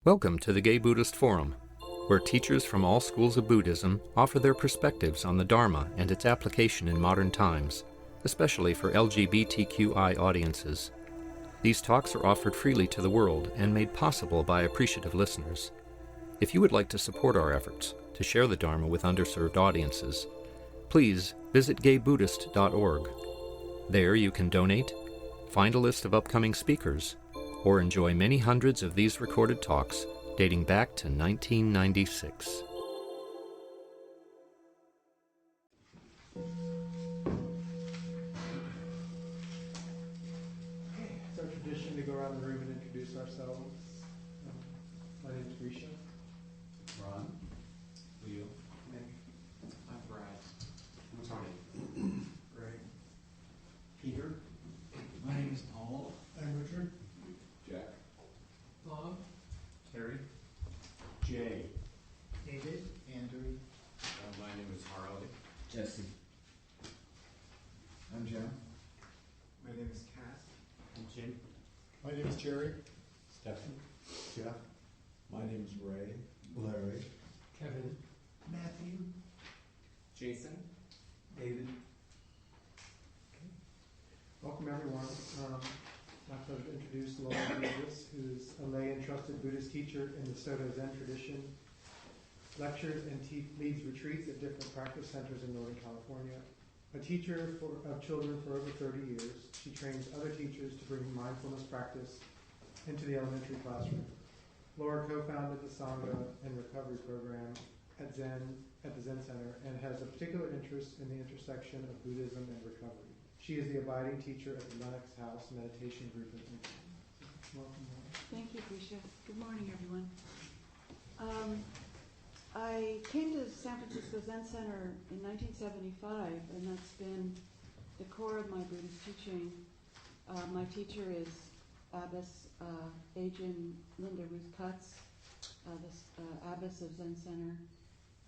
Welcome to the Gay Buddhist Forum, where teachers from all schools of Buddhism offer their perspectives on the Dharma and its application in modern times, especially for LGBTQI audiences. These talks are offered freely to the world and made possible by appreciative listeners. If you would like to support our efforts to share the Dharma with underserved audiences, please visit gaybuddhist.org. There you can donate, find a list of upcoming speakers, or enjoy many hundreds of these recorded talks dating back to 1996. It's our tradition to go around the room and introduce ourselves. My name is Risha. Ron. Leo. Nick. I'm Brad. I'm Tony. Greg. Peter. My name is Paul. I'm Richard. Jack. Bob. Terry. Jay. David. Andrew. My name is Harley. Jesse. I'm Jim. My name is Cass. I'm Jim. My name is Jerry. Stephen. Jeff. My name's Ray. Larry. Kevin. Matthew. Jason. David. Welcome everyone. My pleasure to introduce Laura Burges, who's a lay entrusted Buddhist teacher in the SotoZen tradition, lectures and leads retreats at different practice centers in Northern California. A teacher of children for over 30 years, she trains other teachers to bring mindfulness practice into the elementary classroom. Laura co-founded the Sangha and recovery program at the Zen Center and has a particular interest in the intersection of Buddhism and recovery. She is the abiding teacher at the Lenox House Meditation Group. Welcome, Laura. Thank you, Grisha. Good morning, everyone. I came to San Francisco Zen Center in 1975, and that's been the core of my Buddhist teaching. My teacher is Abbess Ajin Linda Ruth Cutts, the Abbess of Zen Center.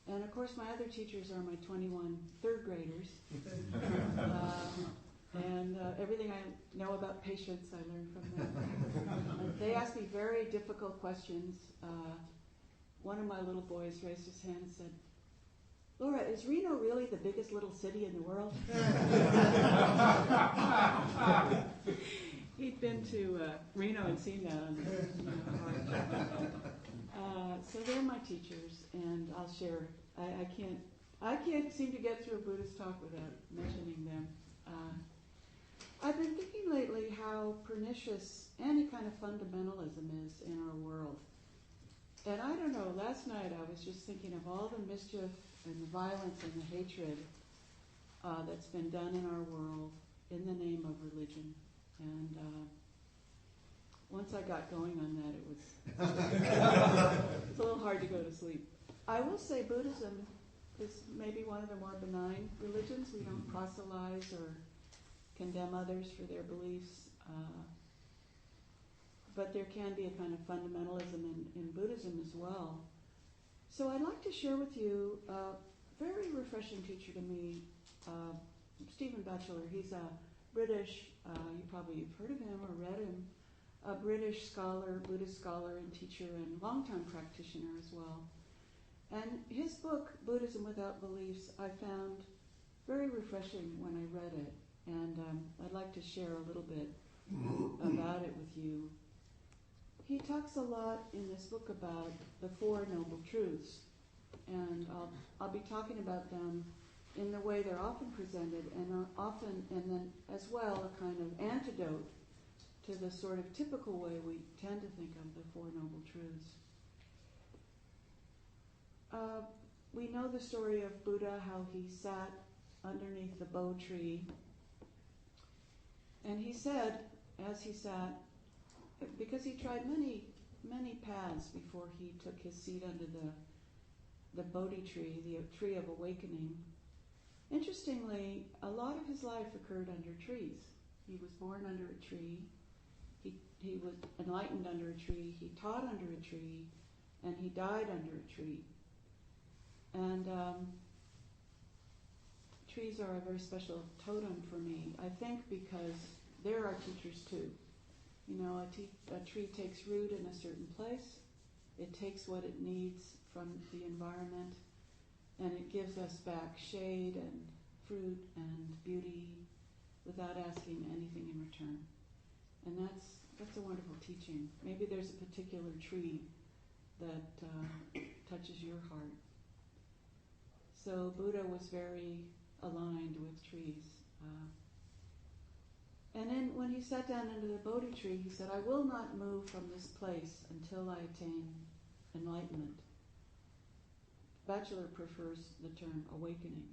And of course, my other teachers are my 21 third graders. And everything I know about patience, I learned from them. They asked me very difficult questions. One of my little boys raised his hand and said, "Laura, is Reno really the biggest little city in the world?" He'd been to Reno and seen that on the so they're my teachers, and I'll share. I can't seem to get through a Buddhist talk without mentioning them. I've been thinking lately how pernicious any kind of fundamentalism is in our world. And I don't know, last night I was just thinking of all the mischief and the violence and the hatred that's been done in our world in the name of religion. And once I got going on that, it's a little hard to go to sleep. I will say Buddhism is maybe one of the more benign religions. We don't proselytize or condemn others for their beliefs. But there can be a kind of fundamentalism in Buddhism as well. So I'd like to share with you a very refreshing teacher to me, Stephen Batchelor. He's a British, you probably have heard of him or read him, a British scholar, Buddhist scholar and teacher and longtime practitioner as well. And his book, Buddhism Without Beliefs, I found very refreshing when I read it. And I'd like to share a little bit about it with you. He talks a lot in this book about the Four Noble Truths, and I'll be talking about them in the way they're often presented, and then as well a kind of antidote to the sort of typical way we tend to think of the Four Noble Truths. We know the story of Buddha, how he sat underneath the bo tree, and he said, as he sat, because he tried many, many paths before he took his seat under the Bodhi tree, the tree of awakening. Interestingly, a lot of his life occurred under trees. He was born under a tree, he was enlightened under a tree, he taught under a tree, and he died under a tree. And trees are a very special totem for me, I think, because they're our teachers too. You know, a tree takes root in a certain place, It takes what it needs from the environment, and it gives us back shade and fruit and beauty without asking anything in return. And that's a wonderful teaching. Maybe there's a particular tree that touches your heart. So Buddha was very aligned with trees. And then when he sat down under the Bodhi tree, he said, I will not move from this place until I attain enlightenment. Batchelor prefers the term awakening.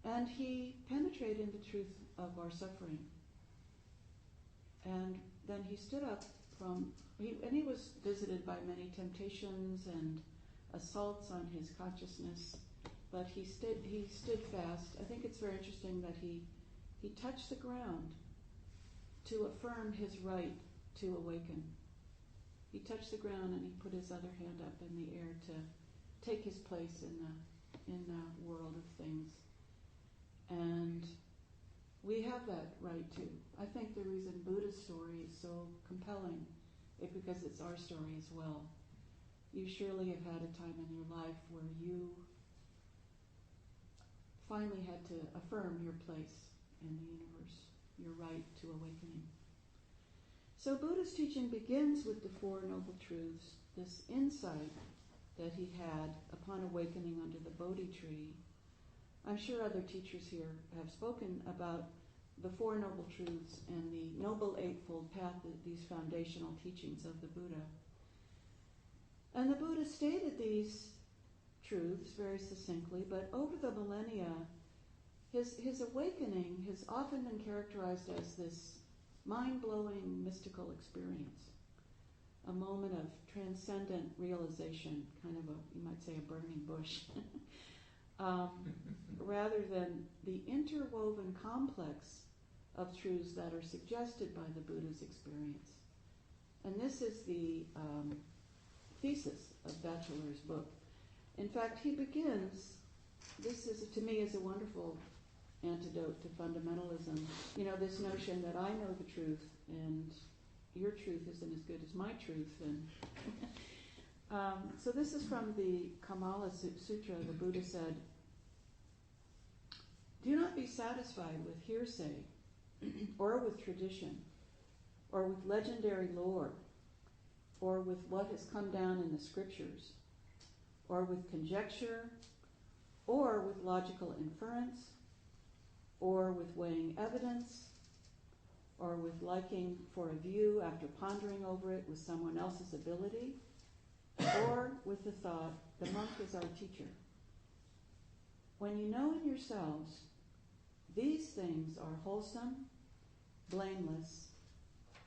And he penetrated the truth of our suffering. And then he stood up he was visited by many temptations and assaults on his consciousness, but he stood fast. I think it's very interesting that he touched the ground to affirm his right to awaken. He touched the ground and he put his other hand up in the air to take his place in the world of things. And we have that right too. I think the reason Buddha's story is so compelling is because it's our story as well. You surely have had a time in your life where you finally had to affirm your place in the universe, your right to awakening. So Buddha's teaching begins with the Four Noble Truths, this insight that he had upon awakening under the Bodhi tree. I'm sure other teachers here have spoken about the Four Noble Truths and the Noble Eightfold Path, these foundational teachings of the Buddha. And the Buddha stated these truths very succinctly, but over the millennia, his awakening has often been characterized as this mind-blowing mystical experience, a moment of transcendent realization, kind of you might say, a burning bush, rather than the interwoven complex of truths that are suggested by the Buddha's experience. And this is the thesis of Batchelor's book. In fact, he begins, this is to me is a wonderful antidote to fundamentalism. You know, this notion that I know the truth and your truth isn't as good as my truth. And so this is from the Kamala Sutra. The Buddha said, do not be satisfied with hearsay or with tradition or with legendary lore or with what has come down in the scriptures or with conjecture or with logical inference or with weighing evidence or with liking for a view after pondering over it with someone else's ability, or with the thought, the monk is our teacher. When you know in yourselves these things are wholesome, blameless,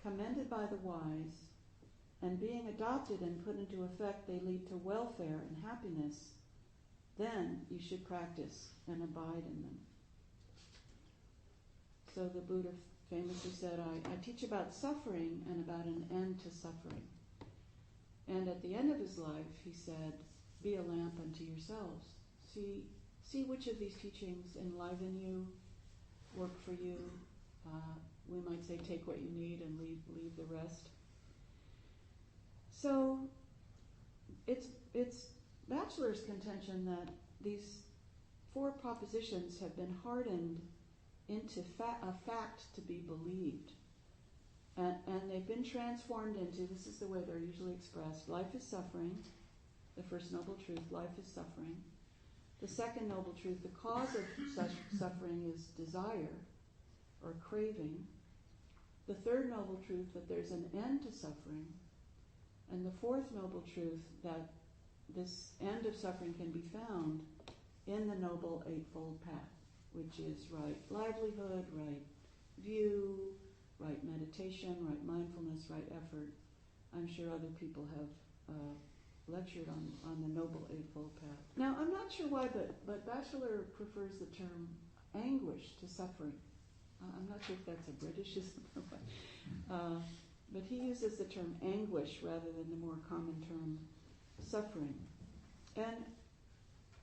commended by the wise, and being adopted and put into effect they lead to welfare and happiness, then you should practice and abide in them. So the Buddha famously said, I teach about suffering and about an end to suffering. And at the end of his life, he said, be a lamp unto yourselves. See which of these teachings enliven you, work for you. We might say take what you need and leave the rest. So it's Batchelor's contention that these four propositions have been hardened into a fact to be believed. And they've been transformed into, this is the way they're usually expressed, life is suffering, the first noble truth, life is suffering. The second noble truth, the cause of such suffering is desire or craving. The third noble truth, that there's an end to suffering. And the fourth noble truth, that this end of suffering can be found in the Noble Eightfold Path, which is right livelihood, right view, right meditation, right mindfulness, right effort. I'm sure other people have lectured on the Noble Eightfold Path. Now, I'm not sure why, but Batchelor prefers the term anguish to suffering. I'm not sure if that's a Britishism or what. But he uses the term anguish rather than the more common term suffering. And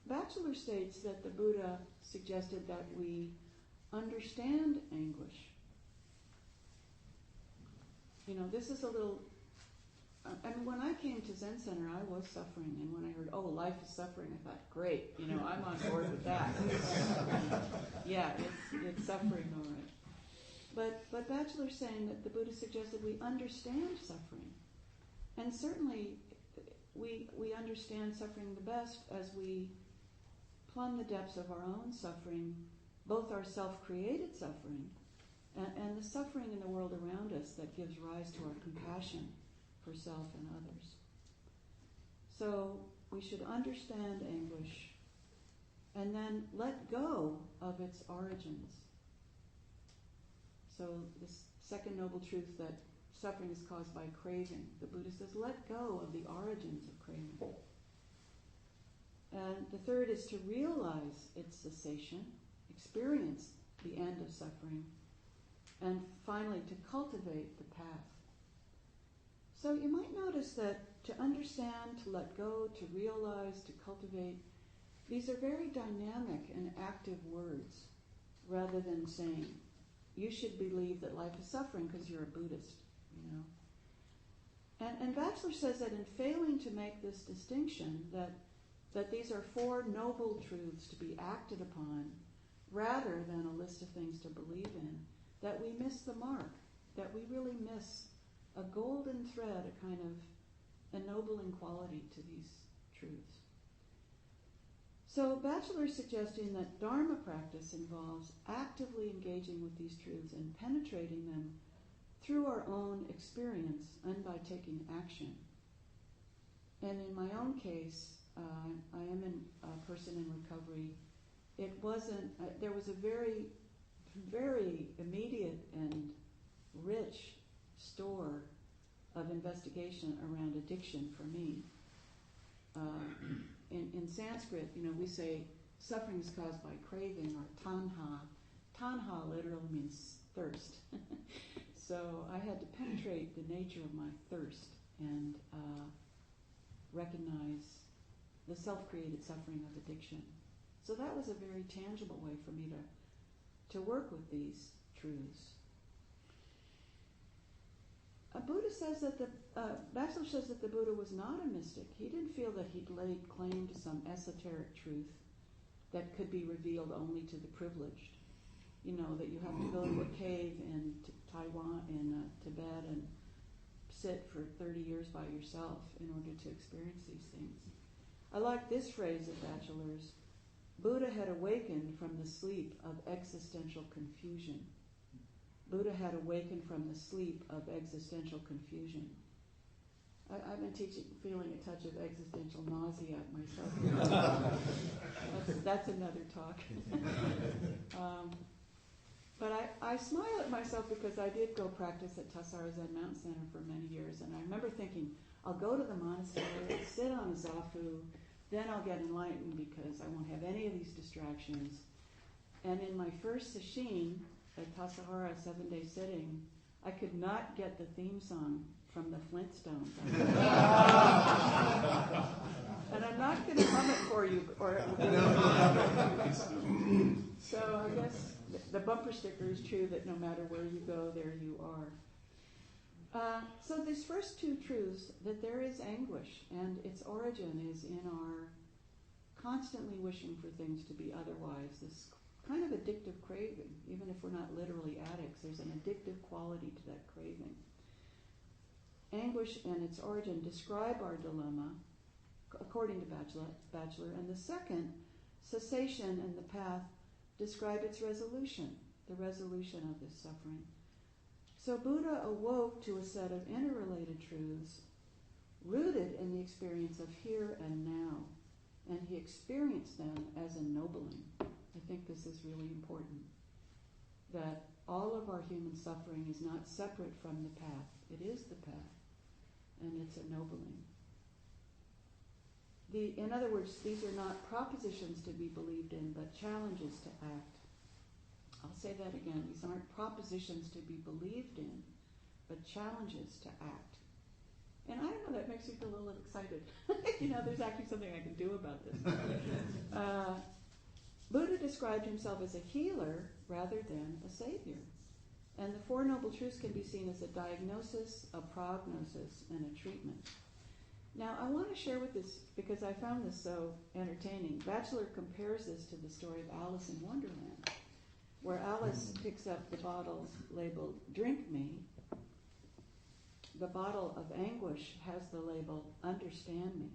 Batchelor states that the Buddha suggested that we understand anguish. You know, this is a little I mean, when I came to Zen Center, I was suffering, and when I heard, oh, life is suffering, I thought, great, I'm on board with that. Yeah, it's suffering, all right. But Batchelor's saying that the Buddha suggested we understand suffering. And certainly we understand suffering the best as we plumb the depths of our own suffering, both our self-created suffering and the suffering in the world around us that gives rise to our compassion for self and others. So we should understand anguish and then let go of its origins. So this second noble truth that suffering is caused by craving. The Buddha says, let go of the origins of craving. And the third is to realize its cessation, experience the end of suffering, and finally to cultivate the path. So you might notice that to understand, to let go, to realize, to cultivate, these are very dynamic and active words, rather than saying, you should believe that life is suffering because you're a Buddhist, And Batchelor says that in failing to make this distinction, that these are four noble truths to be acted upon, rather than a list of things to believe in, that we miss the mark, that we really miss a golden thread, a kind of ennobling quality to these truths. So Batchelor is suggesting that dharma practice involves actively engaging with these truths and penetrating them through our own experience and by taking action. And in my own case, I am a person in recovery. It wasn't, there was a very, very immediate and rich store of investigation around addiction for me. In Sanskrit, we say suffering is caused by craving or tanha. Tanha literally means thirst. So I had to penetrate the nature of my thirst and recognize the self-created suffering of addiction. So that was a very tangible way for me to work with these truths. Batchelor says that the Buddha was not a mystic. He didn't feel that he'd laid claim to some esoteric truth that could be revealed only to the privileged. That you have to go to a cave in Taiwan, in Tibet, and sit for 30 years by yourself in order to experience these things. I like this phrase of Batchelor's. Buddha had awakened from the sleep of existential confusion. Buddha had awakened from the sleep of existential confusion. I've been feeling a touch of existential nausea myself. That's another talk. But I smile at myself because I did go practice at Tassara Zen Mountain Center for many years, and I remember thinking, I'll go to the monastery, I'll sit on a zafu, then I'll get enlightened because I won't have any of these distractions. And in my first sesshin at Tassajara, 7-day sitting, I could not get the theme song from the Flintstones. And I'm not going to hum it for you, or it will be So I guess the bumper sticker is true that no matter where you go, there you are. So these first two truths, that there is anguish, and its origin is in our constantly wishing for things to be otherwise, this kind of addictive craving. Even if we're not literally addicts, there's an addictive quality to that craving. Anguish and its origin describe our dilemma, according to Batchelor, and the second, cessation and the path, describe its resolution, the resolution of this suffering. So Buddha awoke to a set of interrelated truths rooted in the experience of here and now, and he experienced them as ennobling. I think this is really important, that all of our human suffering is not separate from the path. It is the path, and it's ennobling. In other words, these are not propositions to be believed in, but challenges to act. I'll say that again. These aren't propositions to be believed in, but challenges to act. And I don't know, that makes me feel a little excited. There's actually something I can do about this. Buddha described himself as a healer rather than a savior. And the Four Noble Truths can be seen as a diagnosis, a prognosis, and a treatment. Now, I want to share with this, because I found this so entertaining. Batchelor compares this to the story of Alice in Wonderland, where Alice picks up the bottle labeled, "Drink me." The bottle of anguish has the label, "Understand me."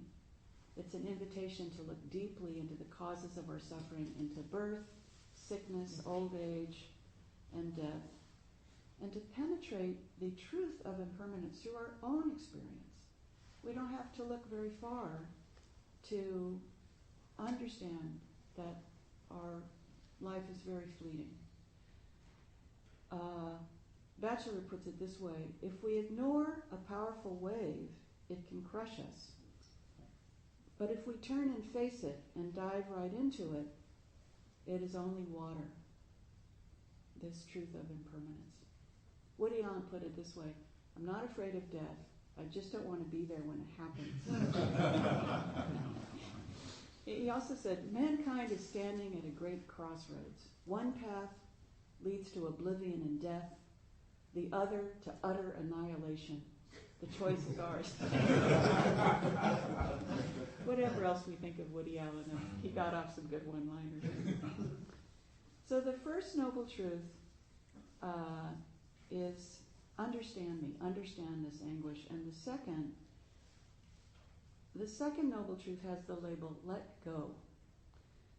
It's an invitation to look deeply into the causes of our suffering, into birth, sickness, old age, and death, and to penetrate the truth of impermanence through our own experience. We don't have to look very far to understand that our life is very fleeting. Batchelor puts it this way: if we ignore a powerful wave, it can crush us. But if we turn and face it and dive right into it, it is only water. This truth of impermanence. Woody Allen put it this way: I'm not afraid of death. I just don't want to be there when it happens. He also said, mankind is standing at a great crossroads. One path leads to oblivion and death, the other to utter annihilation. The choice is ours. Whatever else we think of Woody Allen, he got off some good one-liners. So the first noble truth is understand me, understand this anguish. And the second noble truth has the label, let go.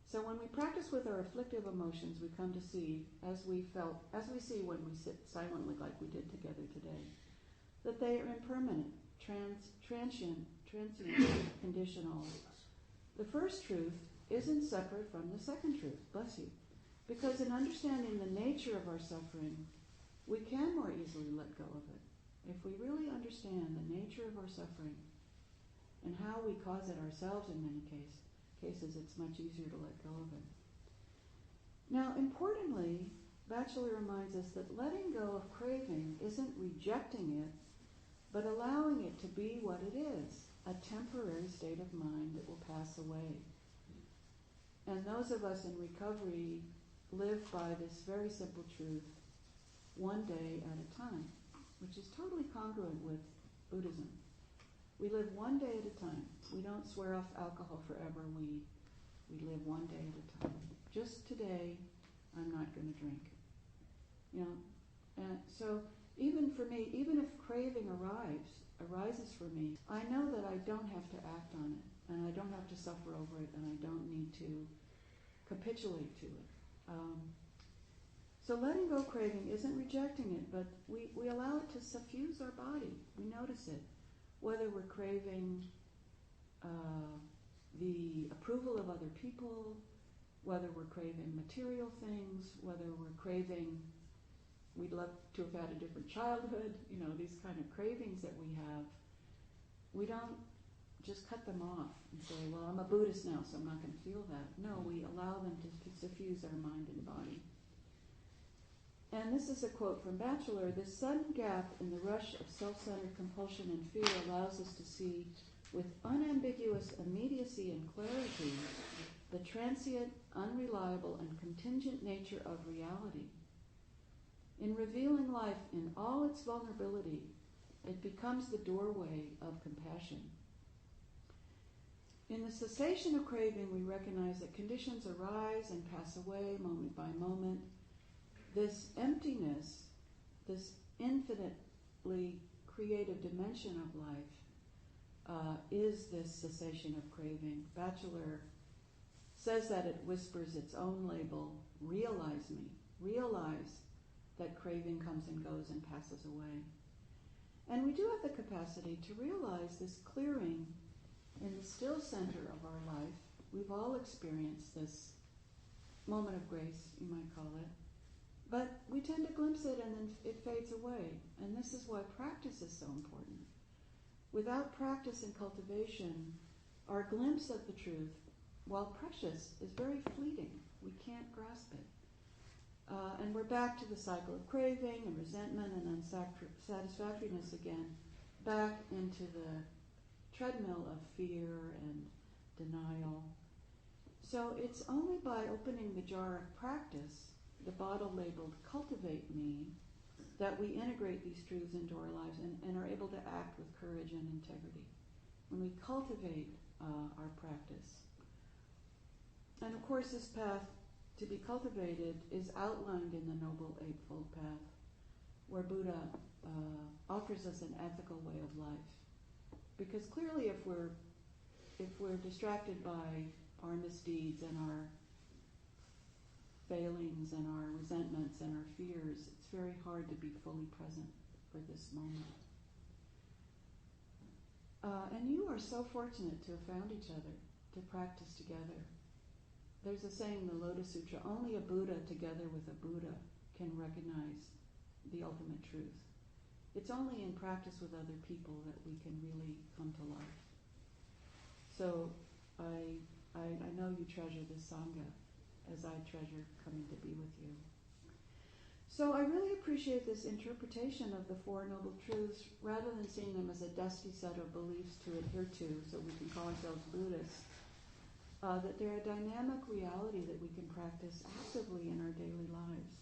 So when we practice with our afflictive emotions, we come to see, as we see when we sit silently like we did together today, that they are impermanent, transient, conditional. The first truth isn't separate from the second truth, bless you. Because in understanding the nature of our suffering, we can more easily let go of it. If we really understand the nature of our suffering and how we cause it ourselves in many cases, it's much easier to let go of it. Now, importantly, Batchelor reminds us that letting go of craving isn't rejecting it, but allowing it to be what it is, a temporary state of mind that will pass away. And those of us in recovery live by this very simple truth, one day at a time, which is totally congruent with Buddhism. We live one day at a time. We don't swear off alcohol forever. We live one day at a time. Just today, I'm not going to drink. And so even for me, even if craving arises for me, I know that I don't have to act on it, and I don't have to suffer over it, and I don't need to capitulate to it. So letting go of craving isn't rejecting it, but we allow it to suffuse our body. We notice it. Whether we're craving the approval of other people, whether we're craving material things, whether we're craving, we'd love to have had a different childhood, these kind of cravings that we have, we don't just cut them off and say, well, I'm a Buddhist now, so I'm not going to feel that. No, we allow them to suffuse our mind and body. And this is a quote from Batchelor: this sudden gap in the rush of self-centered compulsion and fear allows us to see with unambiguous immediacy and clarity the transient, unreliable, and contingent nature of reality. In revealing life in all its vulnerability, it becomes the doorway of compassion. In the cessation of craving, we recognize that conditions arise and pass away moment by moment. This emptiness, this infinitely creative dimension of life, is this cessation of craving. Batchelor says that it whispers its own label, realize me, realize that craving comes and goes and passes away. And we do have the capacity to realize this clearing in the still center of our life. We've all experienced this moment of grace, you might call it. But we tend to glimpse it and then it fades away. And this is why practice is so important. Without practice and cultivation, our glimpse of the truth, while precious, is very fleeting. We can't grasp it. And we're back to the cycle of craving and resentment and unsatisfactoriness again, back into the treadmill of fear and denial. So it's only by opening the jar of practice, the bottle labeled cultivate me, that we integrate these truths into our lives and are able to act with courage and integrity. When we cultivate our practice. And of course, this path to be cultivated is outlined in the Noble Eightfold Path, where Buddha offers us an ethical way of life. Because clearly, if we're distracted by our misdeeds and our failings and our resentments and our fears, it's very hard to be fully present for this moment. And you are so fortunate to have found each other, to practice together. There's a saying in the Lotus Sutra, only a Buddha together with a Buddha can recognize the ultimate truth. It's only in practice with other people that we can really come to life. So I know you treasure this Sangha as I treasure coming to be with you. So I really appreciate this interpretation of the Four Noble Truths rather than seeing them as a dusty set of beliefs to adhere to so we can call ourselves Buddhists, that they're a dynamic reality that we can practice actively in our daily lives.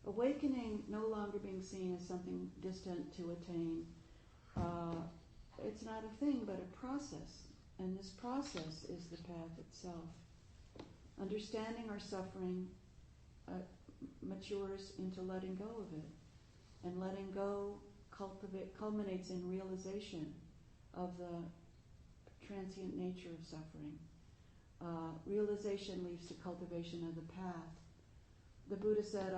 Awakening no longer being seen as something distant to attain. It's not a thing, but a process. And this process is the path itself. Understanding our suffering matures into letting go of it. And letting go culminates in realization of the transient nature of suffering. Realization leads to cultivation of the path. The Buddha said,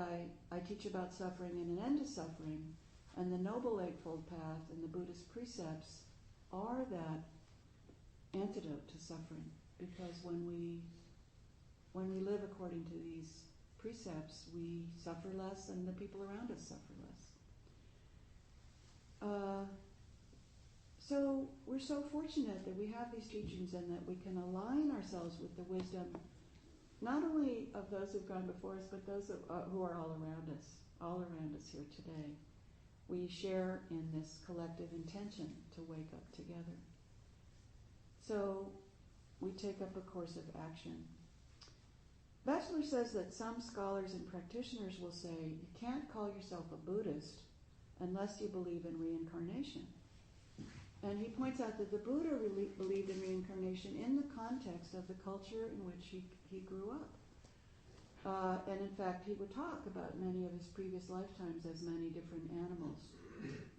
I teach about suffering and an end to suffering, and the Noble Eightfold Path and the Buddhist precepts are that antidote to suffering, because when we live according to these precepts, we suffer less and the people around us suffer less. So we're so fortunate that we have these teachings and that we can align ourselves with the wisdom not only of those who've gone before us, but those who are all around us here today. We share in this collective intention to wake up together. So we take up a course of action. Batchelor says that some scholars and practitioners will say, you can't call yourself a Buddhist unless you believe in reincarnation. And he points out that the Buddha believed in reincarnation in the context of the culture in which he grew up. And in fact, he would talk about many of his previous lifetimes as many different animals.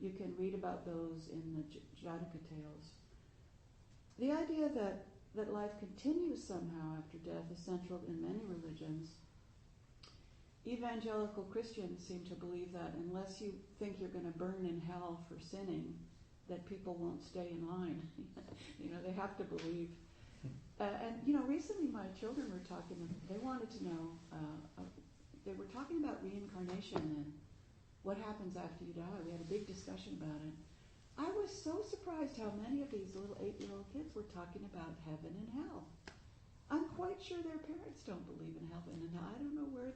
You can read about those in the Jataka Tales. The idea that life continues somehow after death is central in many religions. Evangelical Christians seem to believe that unless you think you're going to burn in hell for sinning, that people won't stay in line. They have to believe. And recently my children were talking, they wanted to know, they were talking about reincarnation and what happens after you die. We had a big discussion about it. I was so surprised how many of these little 8-year-old kids were talking about heaven and hell. I'm quite sure their parents don't believe in heaven and hell. I don't know where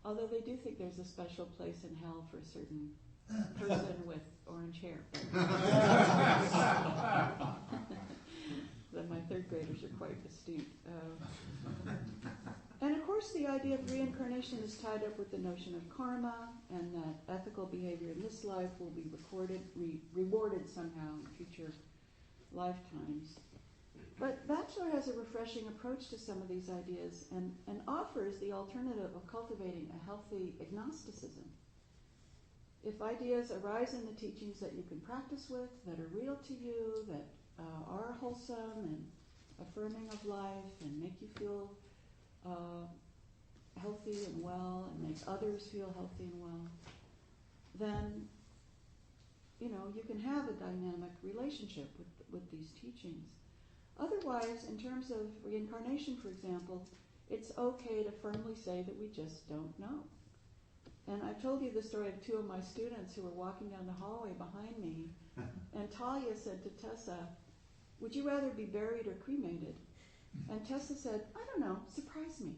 although they do think there's a special place in hell for a certain person with orange hair. My third graders are quite astute. And of course the idea of reincarnation is tied up with the notion of karma, and that ethical behavior in this life will be rewarded somehow in future lifetimes. But Batchelor has a refreshing approach to some of these ideas and offers the alternative of cultivating a healthy agnosticism. If ideas arise in the teachings that you can practice with, that are real to you, that are wholesome and affirming of life and make you feel healthy and well and make others feel healthy and well, then you can have a dynamic relationship with these teachings. Otherwise, in terms of reincarnation, for example, it's okay to firmly say that we just don't know. And I told you the story of two of my students who were walking down the hallway behind me, and Talia said to Tessa, would you rather be buried or cremated? And Tessa said, I don't know, surprise me.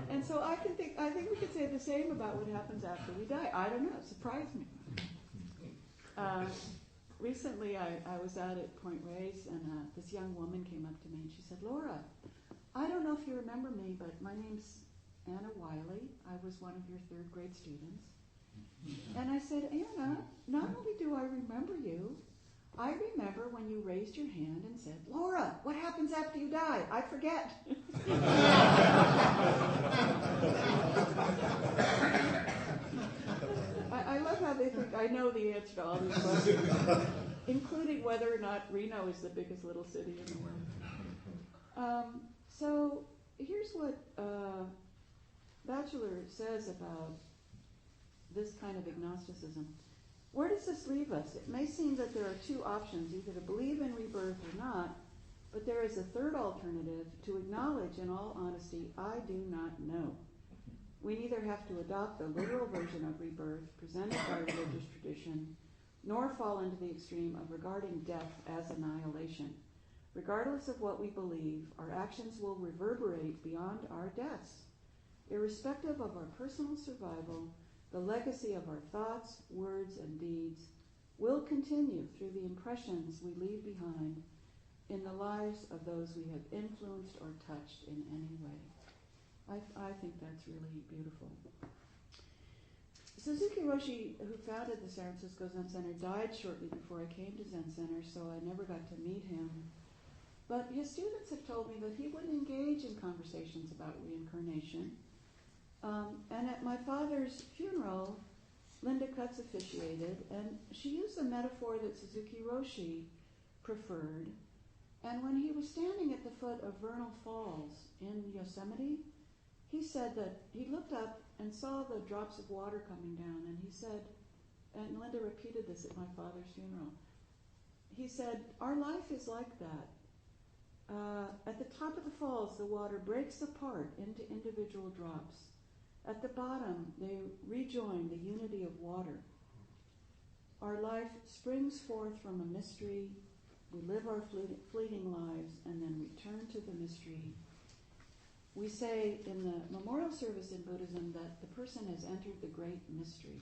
And so I think we could say the same about what happens after we die. I don't know, surprise me. recently I was out at Point Reyes, and this young woman came up to me and she said, Laura, I don't know if you remember me, but my name's Anna Wiley. I was one of your third grade students. And I said, Anna, not only do I remember you, I remember when you raised your hand and said, Laura, what happens after you die? I forget. I love how they think I know the answer to all these questions, including whether or not Reno is the biggest little city in the world. So here's what Batchelor says about this kind of agnosticism. Where does this leave us? It may seem that there are two options, either to believe in rebirth or not, but there is a third alternative, to acknowledge in all honesty, I do not know. We neither have to adopt the literal version of rebirth presented by religious tradition, nor fall into the extreme of regarding death as annihilation. Regardless of what we believe, our actions will reverberate beyond our deaths. Irrespective of our personal survival, the legacy of our thoughts, words, and deeds will continue through the impressions we leave behind in the lives of those we have influenced or touched in any way. I think that's really beautiful. Suzuki Roshi, who founded the San Francisco Zen Center, died shortly before I came to Zen Center, so I never got to meet him. But his students have told me that he wouldn't engage in conversations about reincarnation. And at my father's funeral, Linda Cutts officiated, and she used a metaphor that Suzuki Roshi preferred. And when he was standing at the foot of Vernal Falls in Yosemite, he said that he looked up and saw the drops of water coming down, and he said, and Linda repeated this at my father's funeral, he said, our life is like that. At the top of the falls, the water breaks apart into individual drops. At the bottom, they rejoin the unity of water. Our life springs forth from a mystery. We live our fleeting lives and then return to the mystery. We say in the memorial service in Buddhism that the person has entered the great mystery.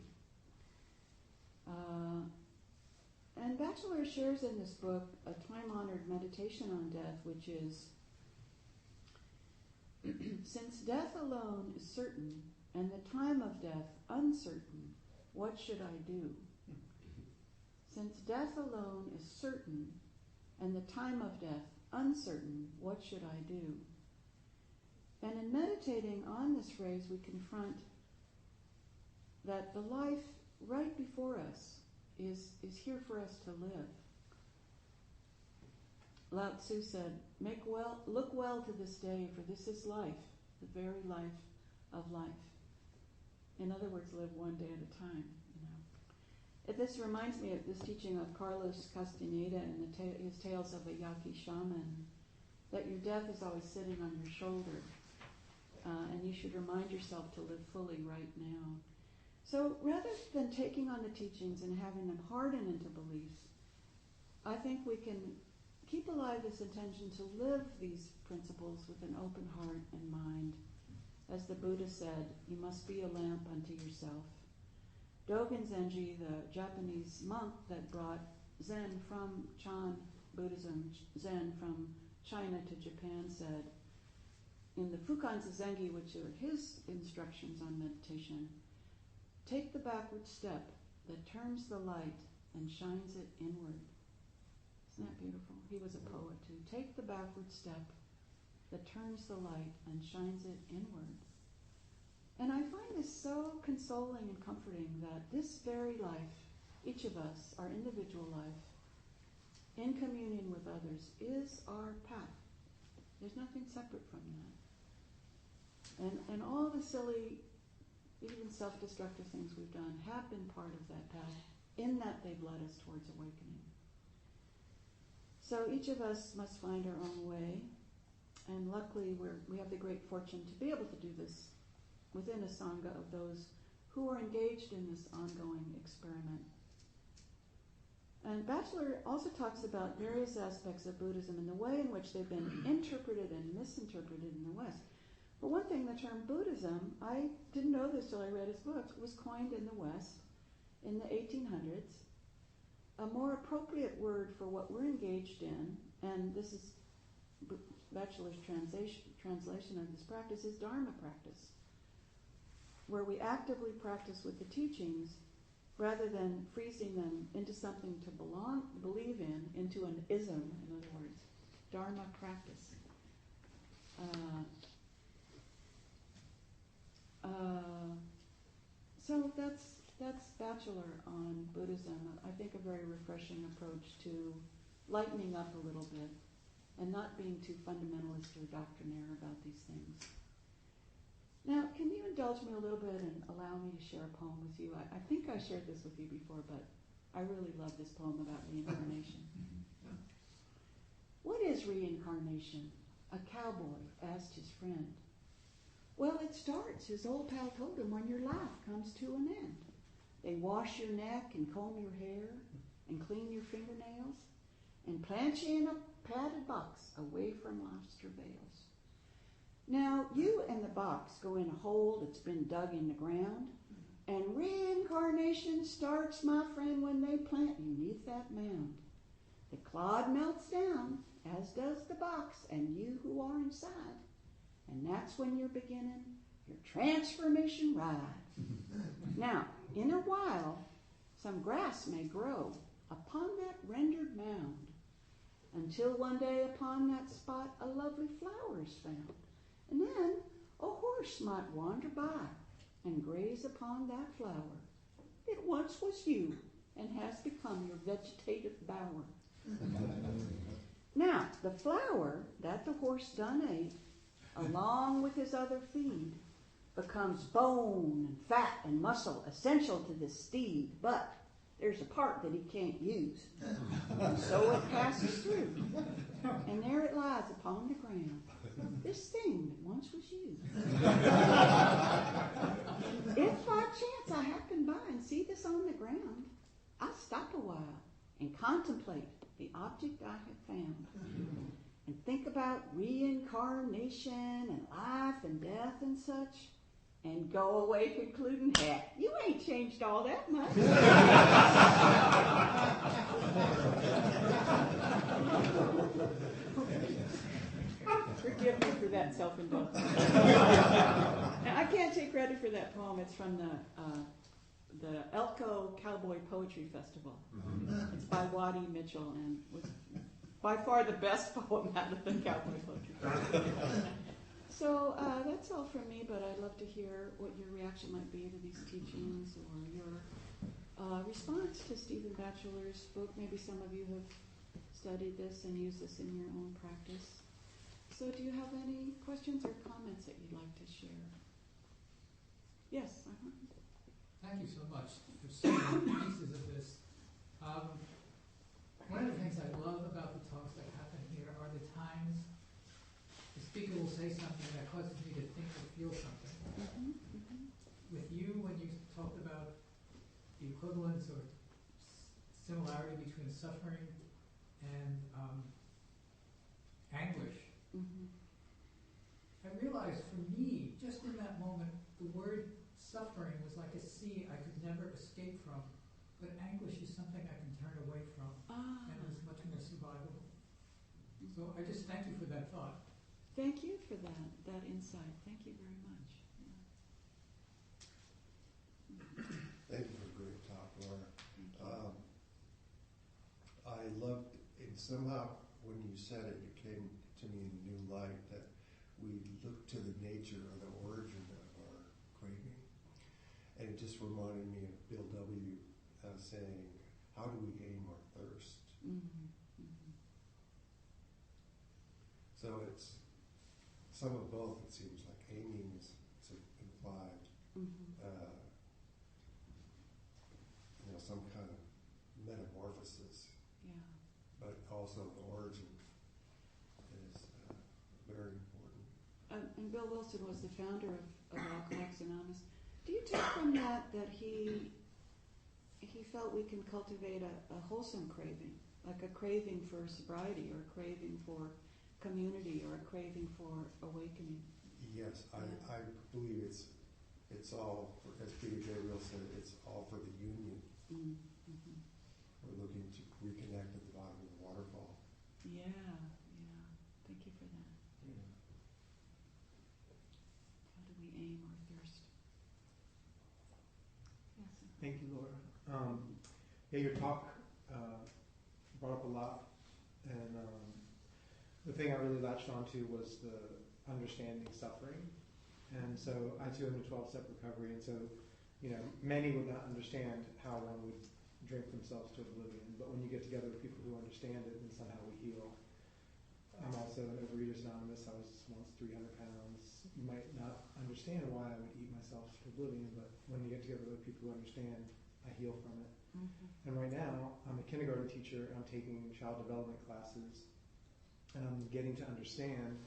And Batchelor shares in this book a time-honored meditation on death, which is, since death alone is certain, and the time of death uncertain, what should I do? Since death alone is certain, and the time of death uncertain, what should I do? And in meditating on this phrase, we confront that the life right before us is here for us to live. Lao Tzu said, look well to this day, for this is life, the very life of life. In other words, live one day at a time. This reminds me of this teaching of Carlos Castaneda and his Tales of a Yaqui Shaman, that your death is always sitting on your shoulder, and you should remind yourself to live fully right now. So rather than taking on the teachings and having them harden into beliefs, I think we can keep alive this intention to live these principles with an open heart and mind. As the Buddha said, you must be a lamp unto yourself. Dogen Zenji, the Japanese monk that brought Zen from Chan Buddhism, Zen from China to Japan, said in the Fukan Zazengi, which are his instructions on meditation, take the backward step that turns the light and shines it inward. Isn't that beautiful? He was a poet too. Take the backward step that turns the light and shines it inward. And I find this so consoling and comforting that this very life, each of us, our individual life, in communion with others, is our path. There's nothing separate from that. And all the silly, even self-destructive things we've done have been part of that path, in that they've led us towards awakening. So each of us must find our own way, and luckily we have the great fortune to be able to do this within a Sangha of those who are engaged in this ongoing experiment. And Batchelor also talks about various aspects of Buddhism and the way in which they've been interpreted and misinterpreted in the West. For one thing, the term Buddhism, I didn't know this till I read his books, was coined in the West in the 1800s. a more appropriate word for what we're engaged in, and this is Batchelor's translation of this practice, is dharma practice, where we actively practice with the teachings rather than freezing them into something to believe in, into an ism, in other words. Dharma practice. So that's Batchelor on Buddhism. I think a very refreshing approach to lightening up a little bit and not being too fundamentalist or doctrinaire about these things. Now, can you indulge me a little bit and allow me to share a poem with you? I think I shared this with you before, but I really love this poem about reincarnation. What is reincarnation? A cowboy asked his friend. Well, it starts, his old pal told him, when your life comes to an end. They wash your neck and comb your hair and clean your fingernails and plant you in a padded box away from life's travails. Now, you and the box go in a hole that's been dug in the ground, and reincarnation starts, my friend, when they plant you neath that mound. The clod melts down, as does the box and you who are inside. And that's when you're beginning your transformation ride. Now, in a while, some grass may grow upon that rendered mound, until one day upon that spot a lovely flower is found. And then a horse might wander by and graze upon that flower. It once was you and has become your vegetative bower. Now, the flower that the horse done ate, along with his other feed, becomes bone and fat and muscle essential to this steed, but there's a part that he can't use. And so it passes through, and there it lies upon the ground, this thing that once was you. If by chance I happen by and see this on the ground, I stop a while and contemplate the object I have found, and think about reincarnation and life and death and such, and go away concluding, heck, you ain't changed all that much. Forgive me for that self-indulgence. Now, I can't take credit for that poem. It's from the Elko Cowboy Poetry Festival. It's by Waddy Mitchell and was by far the best poem out of the Cowboy Poetry Festival. So that's all from me, but I'd love to hear what your reaction might be to these teachings or your response to Stephen Batchelor's book. Maybe some of you have studied this and used this in your own practice. So do you have any questions or comments that you'd like to share? Yes. Thank you so much for so many pieces of this. One of the things I love about the talks that happen here are the times the speaker will say something that causes me to think or feel something. With you, when you talked about the equivalence or similarity between suffering and anguish, I realized for me, just in that moment, the word suffering was like a sea I could never escape from, but anguish is something I can turn away from, and is much more survivable. So I just thank you for that thought. Thank you for that insight. Thank you very much. Thank you for a great talk, Laura. I loved it. Somehow, when you said it, it came to me in a new light that we look to the nature or the origin of our craving. And it just reminded me of Bill W. Saying, how do we aim our thirst? So it's some of both, it seems like. Aiming is implied, some kind of metamorphosis, but also the origin is very important. And Bill Wilson was the founder of Alcoholics Anonymous. Do you take from that he felt we can cultivate a wholesome craving, like a craving for sobriety or a craving for community or a craving for awakening? Yes, I believe it's all, as Peter Gabriel said, it's all for the union. we're looking to reconnect at the bottom of the waterfall. Yeah, yeah. Thank you for that. Yeah. How do we aim our thirst? Yes. Thank you, Laura. Yeah, your talk brought up a lot, and the thing I really latched onto was the understanding suffering. And so I too am in 12-step recovery, and so, many would not understand how one would drink themselves to oblivion, but when you get together with people who understand it, then somehow we heal. I'm also an Overeaters Anonymous. I was once 300 pounds. You might not understand why I would eat myself to oblivion, but when you get together with people who understand, I heal from it. Mm-hmm. And right now, I'm a kindergarten teacher, and I'm taking child development classes, and I'm getting to understand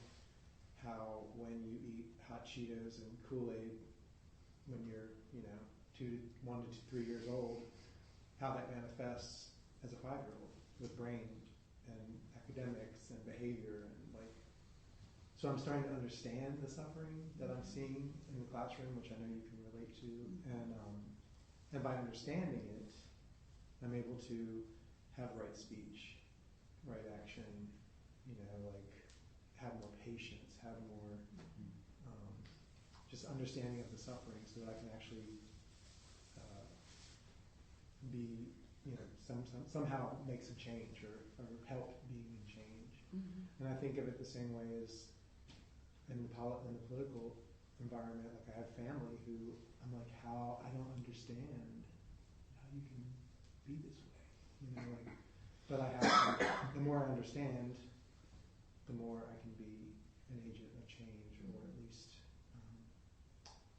how when you eat hot Cheetos and Kool-Aid when you're, 1 to 3 years old, how that manifests as a 5-year-old with brain and academics and behavior and so I'm starting to understand the suffering that I'm seeing in the classroom, which I know you can relate to, and by understanding it, I'm able to have right speech, right action, have more patience, have more just understanding of the suffering, so that I can actually be, somehow make some change or help being in change. Mm-hmm. And I think of it the same way as in the political environment. Like I have family who I'm like, how I don't understand how you can be this way, but I have to, the more I understand, the more I can be an agent of change, or at least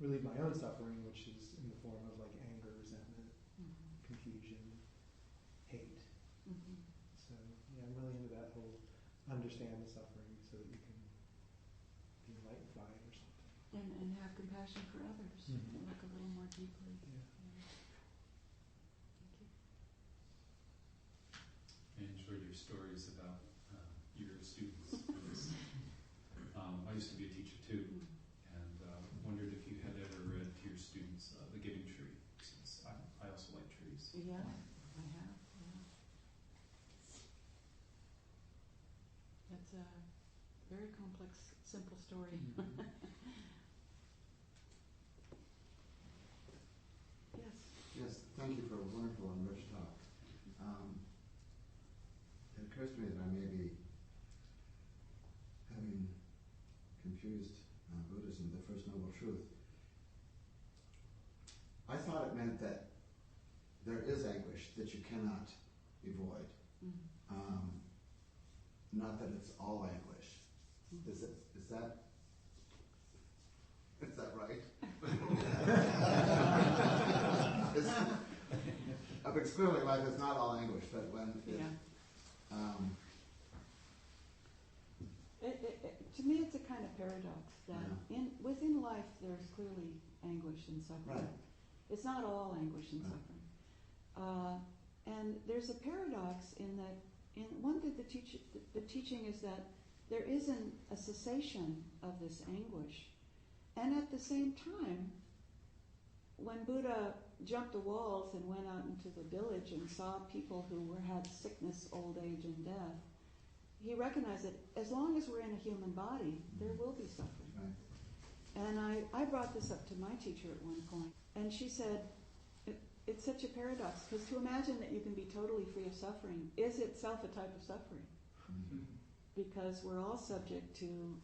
relieve my own suffering, which is in the form of anger, resentment, confusion, hate. Mm-hmm. So yeah, I'm really into that whole understand the suffering so that you can be enlightened by it or something. And have compassion for others. Mm-hmm. Look a little more deeply. Yeah. Yeah. Thank you. I enjoyed your stories about your students. I used to be a teacher too, and wondered if you had ever read to your students The Giving Tree, since I also like trees. Yeah, I have. Yeah. That's a very complex, simple story. Yes. Yes, thank you for a wonderful and rich talk. It occurs to me that I may be having confused Buddhism, the First Noble Truth. I thought it meant that there is anguish that you cannot avoid. Not that it's all anguish. Is that right? Because clearly life is not all anguish, but when to me, it's a kind of paradox that within life there's clearly anguish and suffering. Right. It's not all anguish and suffering. And there's a paradox in that, one that the teaching is that there isn't a cessation of this anguish. And at the same time, when Buddha jumped the walls and went out into the village and saw people who had sickness, old age, and death, he recognized that as long as we're in a human body, there will be suffering. Right. And I brought this up to my teacher at one point, and she said, it's such a paradox, because to imagine that you can be totally free of suffering is itself a type of suffering. Because we're all subject to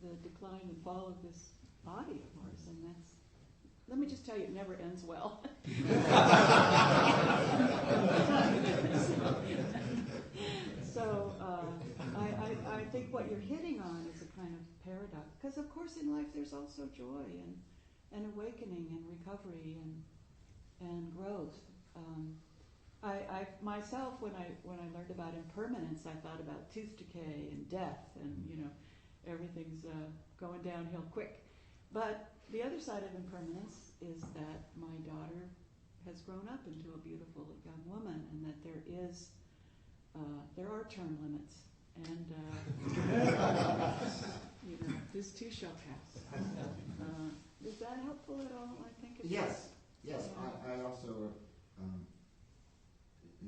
the decline and fall of this body of ours, and that's, let me just tell you, it never ends well. So I think what you're hitting on is a kind of paradox, because of course in life there's also joy and awakening and recovery and growth. I myself, when I learned about impermanence, I thought about tooth decay and death, and everything's going downhill quick. But the other side of impermanence is that my daughter has grown up into a beautiful young woman, and that there are term limits, and this too shall pass. Is that helpful at all? I think it's Yes. I also,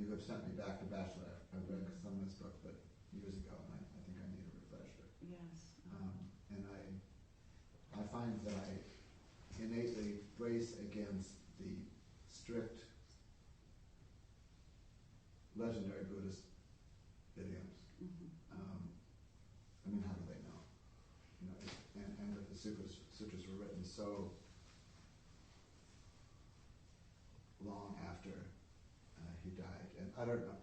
you have sent me back to Bachelor. I've read some of this book, but years ago, and I think I need a refresher. Yes. And I find that I innately brace against the strict legendary Buddhist idioms. I mean, how do they know? And that the sutras were written so long after he died, and I don't know.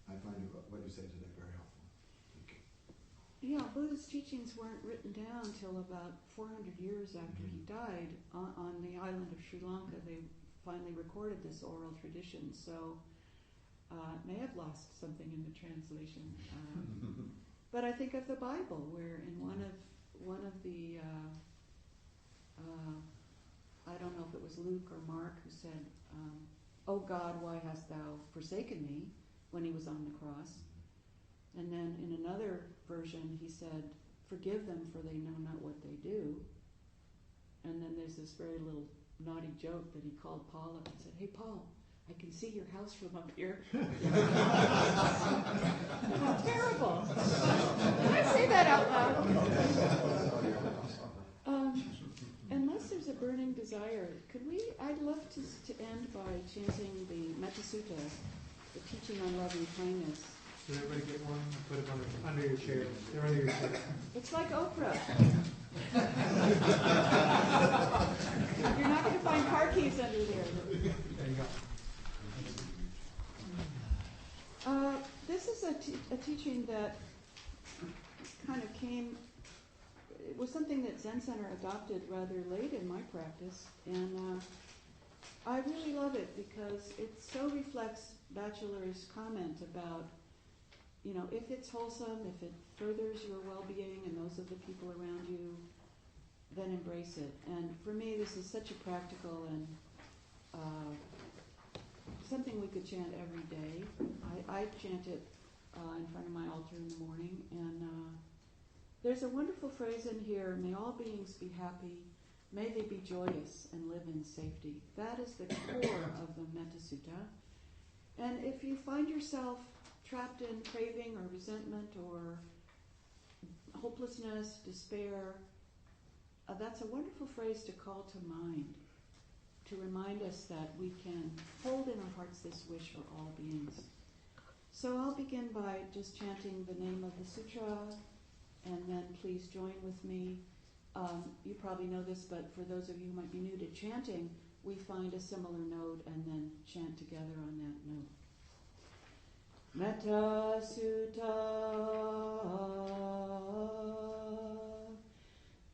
I find what you say today very helpful. Thank you. Yeah, Buddhist teachings weren't written down till about 400 years after he died. On the island of Sri Lanka, they finally recorded this oral tradition, so it may have lost something in the translation. But I think of the Bible, where in one of the I don't know if it was Luke or Mark who said, "Oh God, why hast thou forsaken me?" when he was on the cross. And then in another version he said, "Forgive them, for they know not what they do." And then there's this very little naughty joke that he called Paul up and said, "Hey Paul, I can see your house from up here." How terrible. Did I say that out loud? Unless there's a burning desire, I'd love to end by chanting the Metta Sutta, the teaching on loving kindness. Did everybody get one? Put them under your chair. They're under your chair. It's like Oprah. You're not going to find car keys under there. There you go. This is a teaching that kind of came. It was something that Zen Center adopted rather late in my practice, and I really love it because it so reflects Batchelor's comment about, if it's wholesome, if it furthers your well-being and those of the people around you, then embrace it. And for me, this is such a practical and something we could chant every day. I chant it in front of my altar in the morning, and there's a wonderful phrase in here: "May all beings be happy, may they be joyous and live in safety." That is the core of the Metta Sutta. And if you find yourself trapped in craving or resentment or hopelessness, despair, that's a wonderful phrase to call to mind, to remind us that we can hold in our hearts this wish for all beings. So I'll begin by just chanting the name of the sutra, and then please join with me. You probably know this, but for those of you who might be new to chanting, we find a similar note and then chant together on that note. Metta Sutta.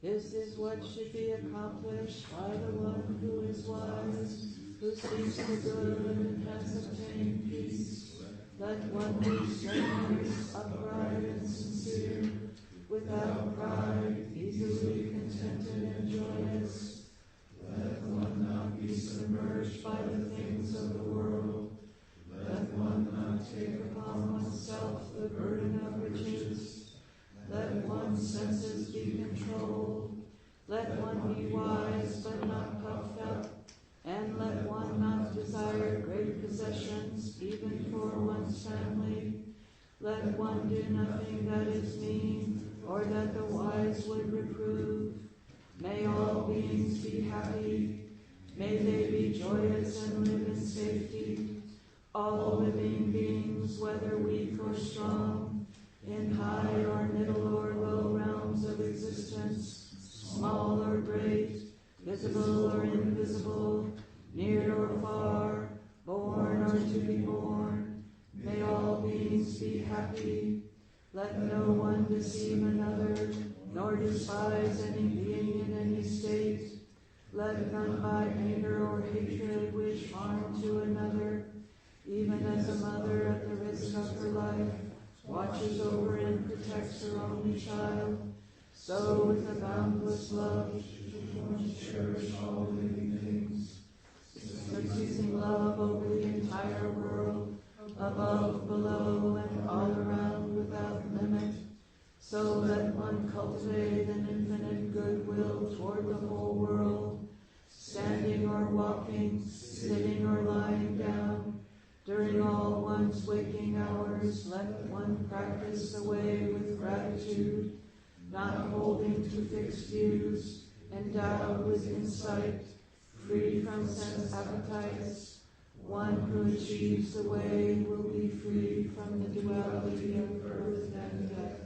This is what should be accomplished by the one who is wise, who seeks the good and has obtained peace. Let one be strenuous, upright, and sincere, without pride, easily contented and joyous. Let one not be submerged by the things of the world. Let one not take upon oneself the burden of riches. Let one's senses be controlled. Let one be wise but not puffed up. And let one not desire great possessions, even for one's family. Let one do nothing that is mean, or that the wise would reprove. May all beings be happy. May they be joyous and live in safety. All living beings, whether weak or strong, in high or middle or low realms of existence, small or great, visible or invisible, near or far, born or to be born, may all beings be happy. Let no one deceive another, nor despise any being in any state. Let none by anger or hatred wish harm to another, even as a mother at the risk of her life watches over and protects her only child. So with a boundless love should one cherish all living things, diffusing love over the entire world, above, below, and all around without limit. So let one cultivate an infinite goodwill toward the whole world, standing or walking, sitting or lying down. During all one's waking hours, let one practice the way with gratitude, not holding to fixed views, endowed with insight, free from sense appetites. One who achieves the way will be free from the duality of birth and death.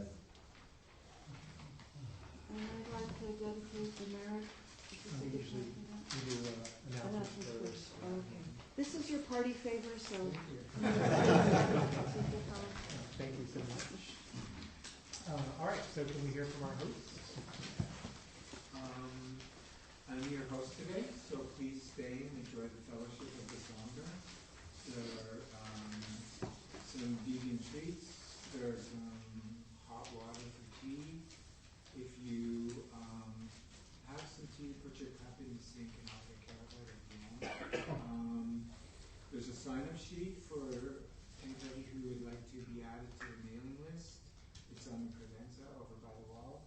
And I'd like to dedicate the merit. We usually do announcements first. Okay. This is your party favor, so. Thank you so much. All right, so can we hear from our hosts? I'm your host today, so please stay and enjoy the fellowship of the Sangha. There are some vegan treats. There's some hot water for tea. If you have some tea, put your cup in the sink and I'll take care of it if you want. There's a sign-up sheet for anybody who would like to be added to the mailing list. It's on the credenza over by the wall.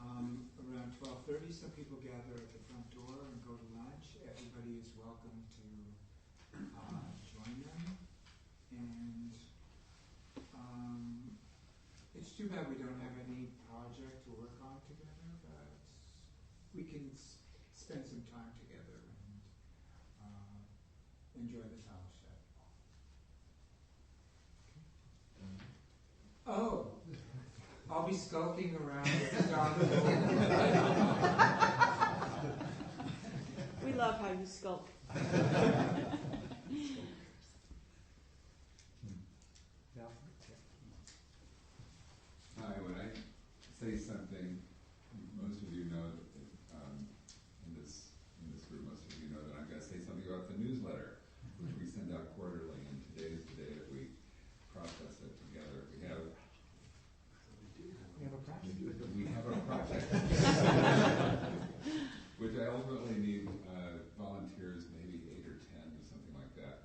Around 12:30, some people gather at the front door and go to lunch. Everybody is welcome to join them. And it's too bad we don't have any project to work on together, but we can spend some time together and enjoy the fellowship. Oh! I'll be skulking around with the dog. We love how you skulk. Hi, when I say something, most of you know, in this group, most of you know that I'm going to say something about the newsletter, which we send out quarterly, and today is the day that we process it together. We have a project, which I ultimately need volunteers, maybe 8 or 10 or something like that.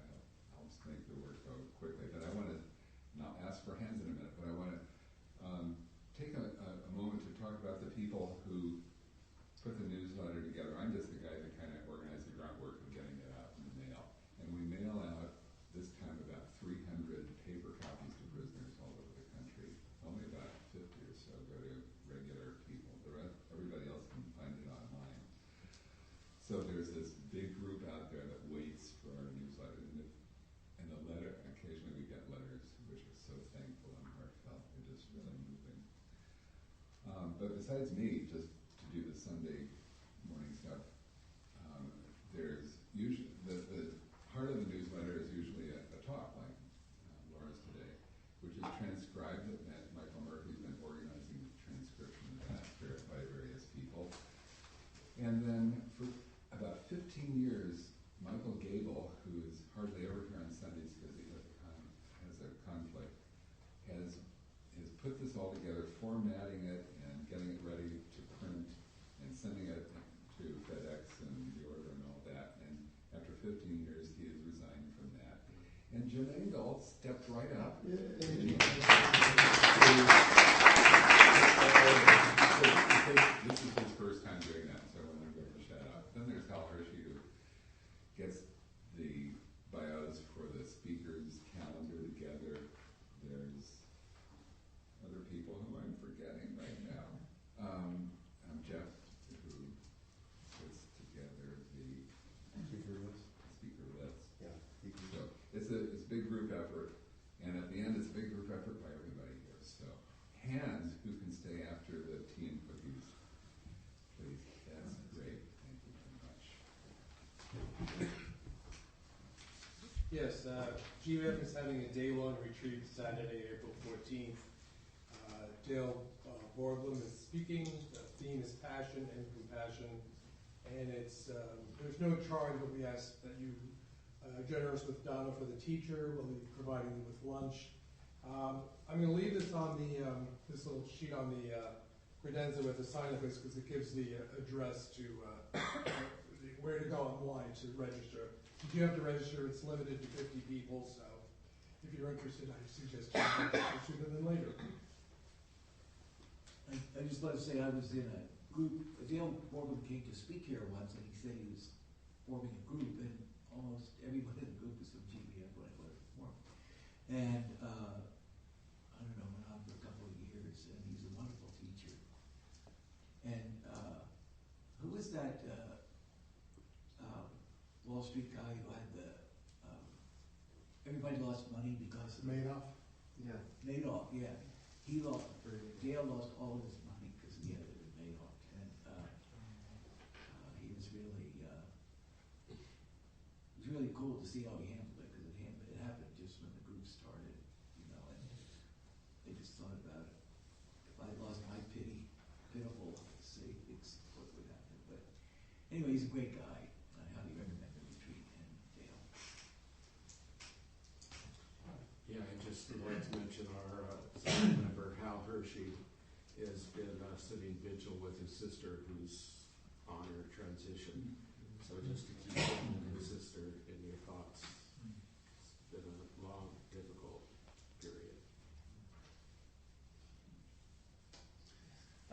I'll make the work go quickly, but I want to, and I'll ask for hands in a minute, but I want to take a moment to talk about the people who put the newsletter together. I'm just the guy that kind of organized the groundwork of getting it out in the mail. And we mail out, this time, about 300 paper copies to prisoners all over the country. Only about 50 or so go to regular people. The rest, everybody else can find it online. So there's this big group out there that waits for our newsletter. And the letter, occasionally we get letters which are so thankful and heartfelt. They're just really moving. But besides me, just to do the Sunday morning stuff, there's usually, the heart of the newsletter is usually a talk like Laura's today, which is transcribed. Michael Murphy's been organizing the transcription of that by various people. And then for about 15 years, Michael Gable, who is hardly ever here on Sundays because he has a conflict, has put this all together, formatting it and getting it ready to print and sending it to FedEx and the order and all that. And after 15 years, he has resigned from that. And Jim Engel stepped right up. This is his first time doing that, so I want to give him a shout out. Then there's Hal Hershey, who gets the bios for the speakers calendar together. There's other people who I'm forgetting right now. Jeff, who puts together the speaker list. Yeah. So it's a big group effort, and at the end, it's a big group effort by everybody here. So hands who can stay after the tea and cookies, please. That's great. Thank you very much. Yes, GVF is having a day-long retreat Saturday, April 14th. Dale Borglum is speaking. The theme is passion and compassion. And it's there's no charge, but we ask that you generous with dana for the teacher. We'll be providing them with lunch. I'm going to leave this on the this little sheet on the credenza with the sign-up list because it gives the address to where to go online to register. You do have to register. It's limited to 50 people, so if you're interested, I suggest you register sooner than later. I just want to say I was in a group, Dale Borglum came to speak here once, and he said he was forming a group, and almost everyone in the group was from GBF when it was formed. And I don't know, went on for a couple of years, and he's a wonderful teacher. And who was that Wall Street guy who had the everybody lost money because of Madoff? Yeah. Madoff, yeah. He lost, or Dale lost all of his money because he had it at Madoff, and he was really cool to see how he handled it, because it happened just when the group started, you know, and they just thought about it. If I lost my pitiful savings, what would happen? But anyway, he's a great guy. I highly recommend the retreat, and Dale. Yeah, I'd just like to mention our Sangha member, Hal Hershey, has been sitting vigil with his sister who's on her transition. So just to keep him and his sister in your thoughts. It's been a long, difficult period.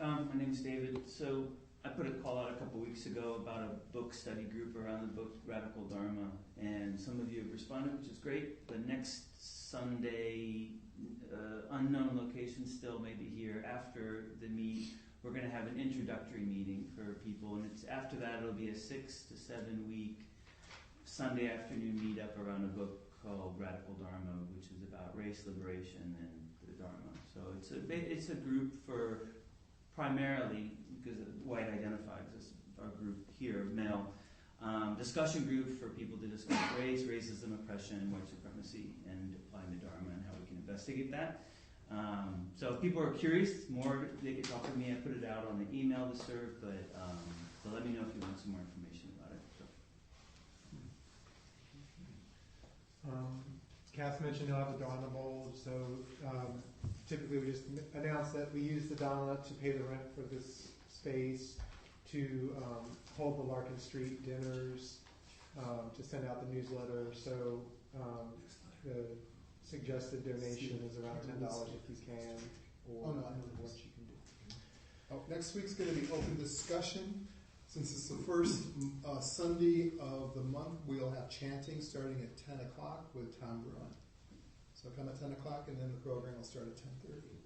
My name's David. So I put a call out a couple weeks ago about a book study group around the book Radical Dharma, and some of you have responded, which is great. The next Sunday, unknown location still, maybe here, after the meet, we're going to have an introductory meeting for people, and it's after that it'll be a 6 to 7 week Sunday afternoon meetup around a book called Radical Dharma, which is about race liberation and the Dharma. So it's a group for primarily, because white identifies as our group here, male, discussion group for people to discuss race, racism, oppression, white supremacy, and applying the Dharma and how we can investigate that. So if people are curious, more, they can talk to me. I put it out on the email listserv, but so let me know if you want some more information about it. So. Cass mentioned you'll have the Dharma Bowl, so typically we just announce that we use the Dharma to pay the rent for this space, to hold the Larkin Street dinners, to send out the newsletter. So the suggested donation is around $10 if you can, or what you can do. Next week's going to be open discussion. Since it's the first Sunday of the month, we'll have chanting starting at 10 o'clock with Tom Bruin. So come at 10 o'clock, and then the program will start at 10:30.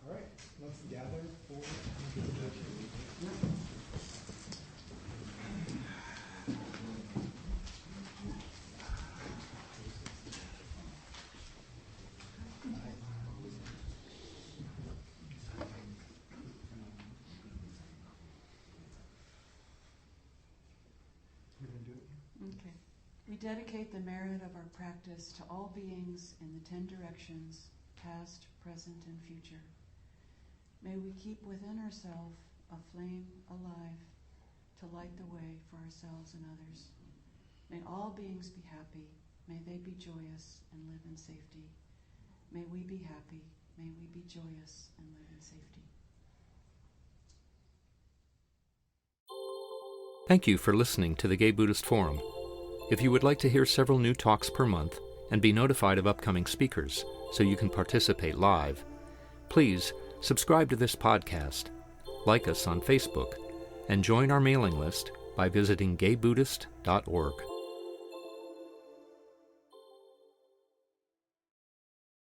All right, let's gather for Okay. We dedicate the merit of our practice to all beings in the 10 directions, past, present, and future. May we keep within ourselves a flame alive to light the way for ourselves and others. May all beings be happy. May they be joyous and live in safety. May we be happy. May we be joyous and live in safety. Thank you for listening to the Gay Buddhist Forum. If you would like to hear several new talks per month and be notified of upcoming speakers so you can participate live, please subscribe to this podcast, like us on Facebook, and join our mailing list by visiting gaybuddhist.org.